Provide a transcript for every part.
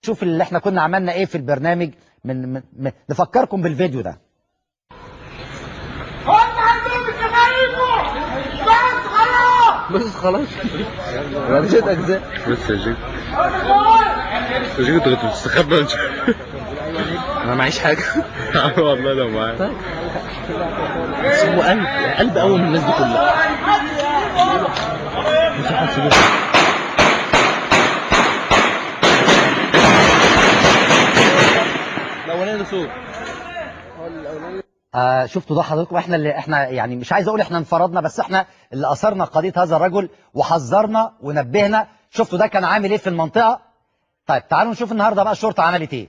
شوف اللي احنا كنا عملنا ايه في البرنامج نفكركم بالفيديو ده. بس خلاص ما فيش اجزاء بس يا جيك يا جيك انت كنت بتستخبى انت. انا معيش حاجه. والله لو معايا. طيب بس هو قلب قوي من الناس دي كلها. مش حاسس بيه. الاولاني ده صوت. شفتوا ده حضراتكم؟ احنا يعني مش عايز اقول احنا انفردنا، بس احنا اللي اثرنا قضيه هذا الرجل وحذرنا ونبهنا. شفتوا ده كان عامل ايه في المنطقه؟ طيب تعالوا نشوف النهارده بقى الشرطه عملت ايه.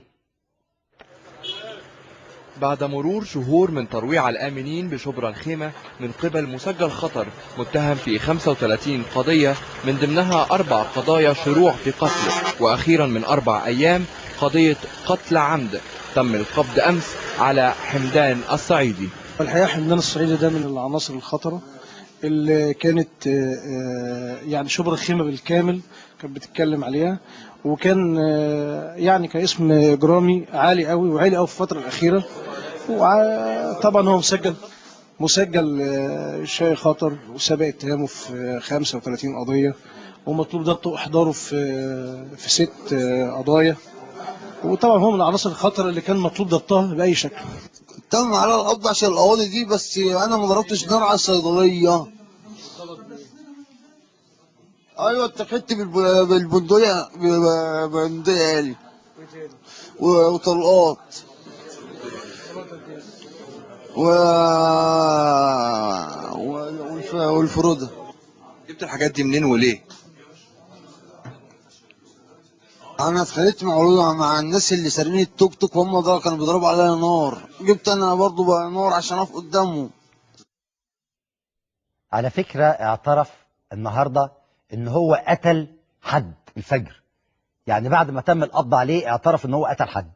بعد مرور شهور من ترويع الآمنين بشبرا الخيمة من قبل مسجل خطر متهم في 35 قضية، من ضمنها 4 قضايا شروع في قتل، وأخيرا من 4 أيام قضية قتل عمد تم القبض أمس على حمدان الصعيدي. الحقيقة حمدان الصعيدي ده من العناصر الخطرة اللي كانت يعني شبرا الخيمة بالكامل كانت بتتكلم عليها، وكان يعني كاسم إجرامي عالي قوي وعالي قوي في الفترة الأخيرة. وطبعا هو مسجل شيء خطر وسابق اتهامه في 35 قضية، ومطلوب ضبطه وإحضاره في 6 قضايا. وطبعا هو من العناصر الخطر اللي كان مطلوب ضبطها بأي شكل. تم على القبض عشان القواضي دي، بس انا ما ضربتش نار على الصيدليه. ايوه اتخذت بالبندقيه آلي وطلقات والفروده. جبت الحاجات دي منين وليه؟ انا اتخانقت مع الناس اللي سارقين التوك توك، وهم ده كانوا بيضربوا عليا نار. جبت انا برضو بقى نار عشان اقف قدامهم. على فكره اعترف النهارده ان هو قتل حد الفجر، يعني بعد ما تم القبض عليه اعترف ان هو قتل حد.